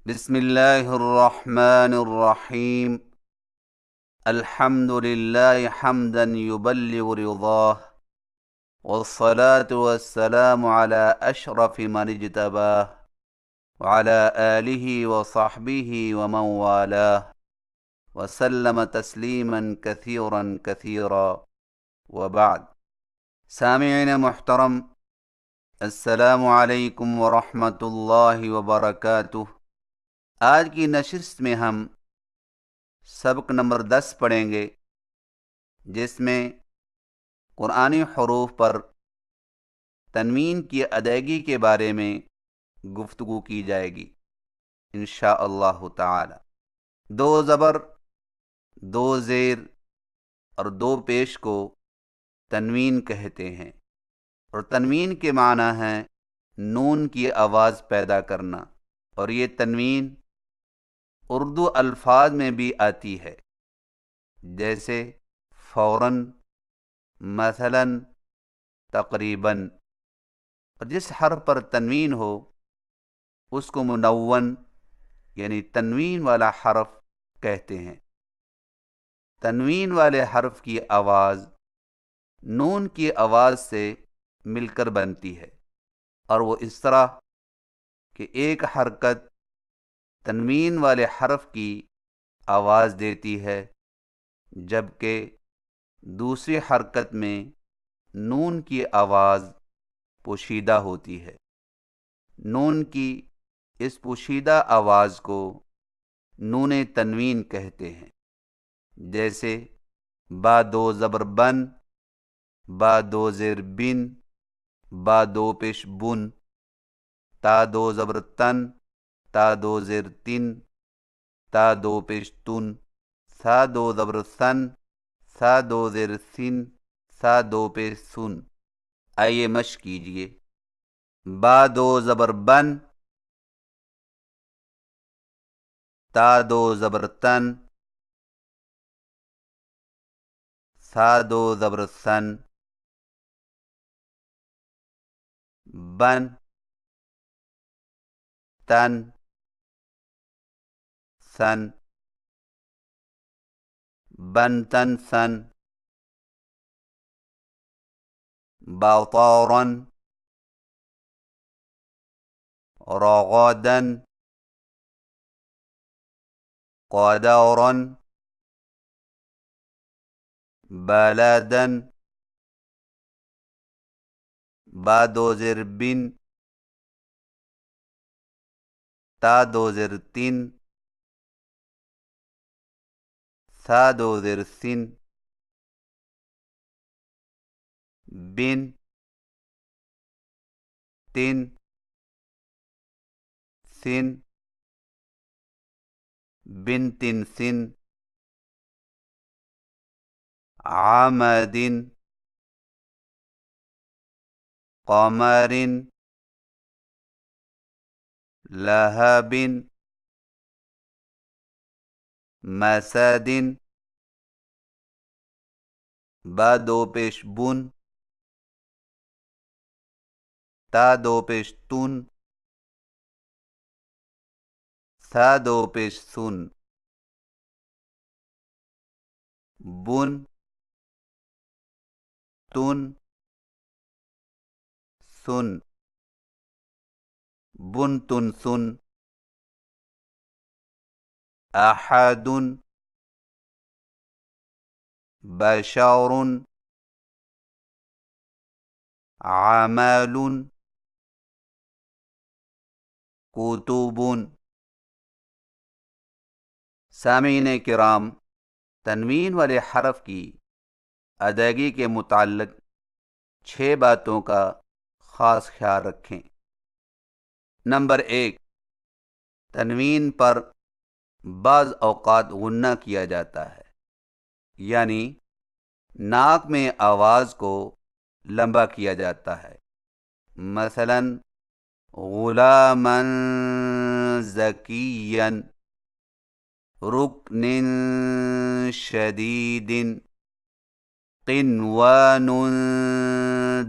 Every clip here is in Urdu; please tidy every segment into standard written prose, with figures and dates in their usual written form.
بسم اللہ الرحمن الرحیم۔ الحمد للہ حمدا یبلغ رضاہ، والصلاة والسلام علی اشرف من اجتباہ، وعلی آلہ وصحبہ ومن والاہ، وسلم تسلیما کثیرا کثیرا، وبعد۔ سامعین محترم، السلام علیکم ورحمۃ اللہ وبرکاتہ۔ آج کی نشست میں ہم سبق نمبر 10 پڑھیں گے، جس میں قرآنی حروف پر تنوین کی ادائیگی کے بارے میں گفتگو کی جائے گی انشاء اللہ تعالی۔ دو زبر، دو زیر اور دو پیش کو تنوین کہتے ہیں، اور تنوین کے معنی ہے نون کی آواز پیدا کرنا، اور یہ تنوین اردو الفاظ میں بھی آتی ہے، جیسے فوراً، مثلاً، تقریباً۔ اور جس حرف پر تنوین ہو اس کو منون یعنی تنوین والا حرف کہتے ہیں۔ تنوین والے حرف کی آواز نون کی آواز سے مل کر بنتی ہے، اور وہ اس طرح کہ ایک حرکت تنوین والے حرف کی آواز دیتی ہے، جبکہ دوسری حرکت میں نون کی آواز پوشیدہ ہوتی ہے۔ نون کی اس پوشیدہ آواز کو نون تنوین کہتے ہیں، جیسے با دو زبر بن، با دو زیر بن، با دو پیش بن، تا دو زبر تن، تا دو زیر تن، تا دو پیش تن، سا دو زبر سن، سا دو زیر سن، سا دو پیش سن۔ آئیے مشق کیجئے۔ با دو زبر بن، تا دو زبر تن، سا دو زبر سن، بن، تن، سن، بن تن سن، باطارا، رغدا، قدورا، بلدا، با دو زیر بن، تا دو زیر تن، سا دو زیر سن، بن، تن، سن، بن تن سن، عمد، قمر، لهب، مسد، با دو پیش بن، تا دو پیش تن، سا دو پیش سن، بن، تن، سن، بن تن سن، احد، بشر، عمل، کتب۔ سامعین کرام، تنوین والے حرف کی ادائیگی کے متعلق 6 باتوں کا خاص خیال رکھیں۔ نمبر 1، تنوین پر بعض اوقات غنہ کیا جاتا ہے، یعنی ناک میں آواز کو لمبا کیا جاتا ہے۔ مثلا غلاما ذکیا، رکن شدید، قنوان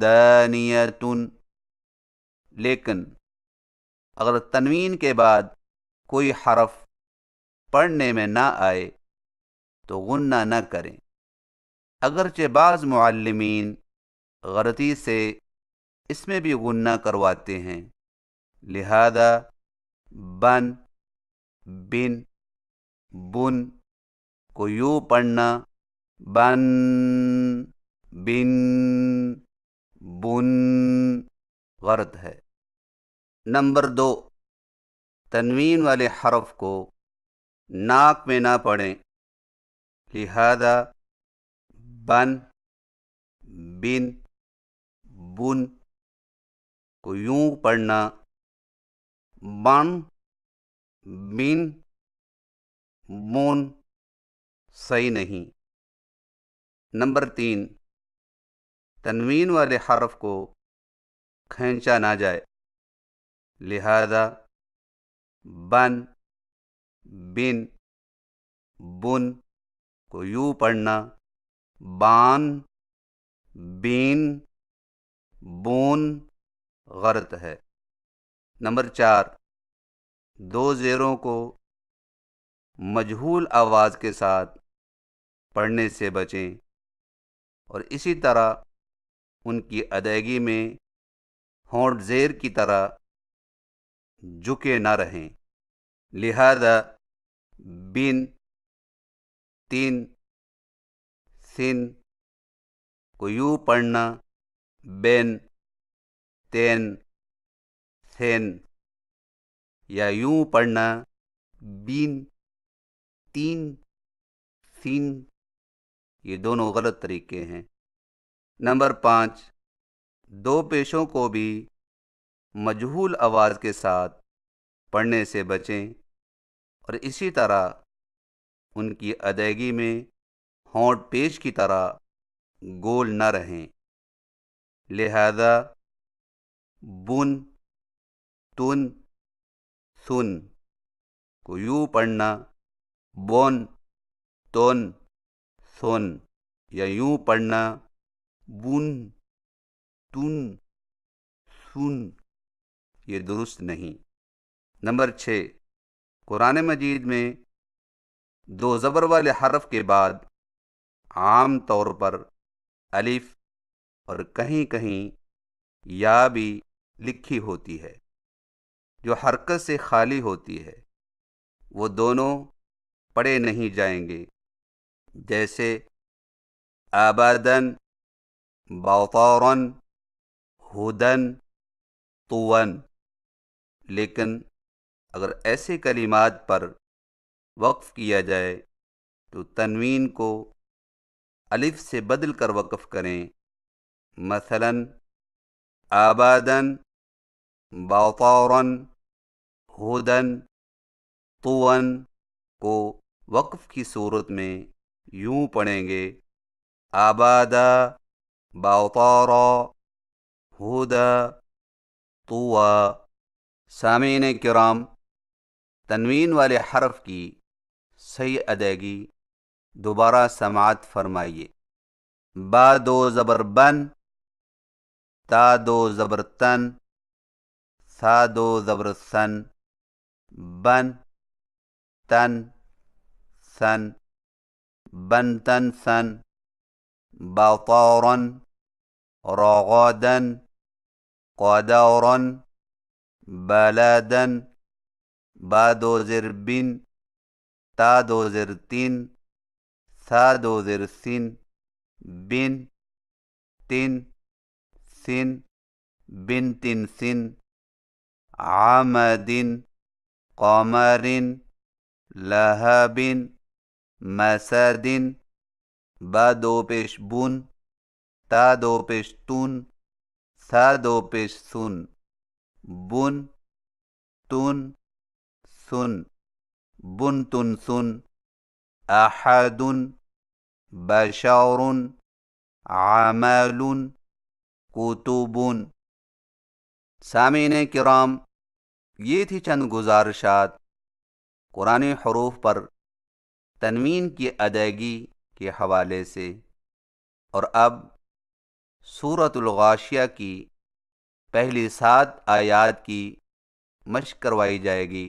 دانیۃ۔ لیکن اگر تنوین کے بعد کوئی حرف پڑھنے میں نہ آئے تو غنہ نہ کریں، اگرچہ بعض معلمین غلطی سے اس میں بھی غنہ کرواتے ہیں، لہذا بن، بن، بن کو یوں پڑھنا بن، بن، بن غلط ہے۔ نمبر 2، تنوین والے حرف کو ناک میں نہ پڑھیں، لہذا بن، بن، بن کو یوں پڑھنا بن، بن، بن صحیح نہیں۔ نمبر 3، تنوین والے حرف کو کھینچا نہ جائے، لہذا بن، بن، بن کو یوں پڑھنا بان، بین، بون غلط ہے۔ نمبر 4، 2 زیروں کو مجہول آواز کے ساتھ پڑھنے سے بچیں اور اسی طرح ان کی ادائیگی میں ہونٹ زیر کی طرح جھکے نہ رہیں، لہذا بن، تین، سن کو یوں پڑھنا بین، تین، تھین، یا یوں پڑھنا بین، تین، سین، یہ دونوں غلط طریقے ہیں۔ نمبر 5، 2 پیشوں کو بھی مجہول آواز کے ساتھ پڑھنے سے بچیں اور اسی طرح ان کی ادائیگی میں ہونٹ پیش کی طرح گول نہ رہیں، لہذا بن، تن، سن کو یوں پڑھنا بون، تون، سن، یا یوں پڑھنا بن، تن، سن، یہ درست نہیں۔ نمبر 6، قرآن مجید میں 2 زبر والے حرف کے بعد عام طور پر الف اور کہیں کہیں یا بھی لکھی ہوتی ہے جو حرکت سے خالی ہوتی ہے، وہ دونوں پڑھے نہیں جائیں گے، جیسے آبادن، باطارن، ہدن، طون۔ لیکن اگر ایسے کلمات پر وقف کیا جائے تو تنوین کو الف سے بدل کر وقف کریں، مثلا آبادن، باطارن، ہدن، طون کو وقف کی صورت میں یوں پڑھیں گے آبادا، باطارا، ہدا، طوا۔ سامعین کرام، تنوین والے حرف کی صحیح ادائیگی دوبارہ سماعت فرمائیے۔ با 2 زبر بن، تا 2 زبر تن، ثا 2 زبر سن، بن، تن، سن، بن تن سن، باطارن، رغادن، قدورن، بلادن، با 2 زر بن، تا 2 زر تین، ثا 2 زر سن، بن، تن، سن، بن تن سن، عمدن، قمرن، لہبن، مسدن، با 2 پیش بن، تا 2 پیش تون، ثا 2 پیش سن، بن، تن، سن، بن تن سن، احد، بشر، عمل، کتب۔ سامعین کرام، یہ تھی چند گزارشات قرآنی حروف پر تنوین کی ادائیگی کے حوالے سے، اور اب سورۃ الغاشیہ کی پہلی 7 آیات کی مشق کروائی جائے گی۔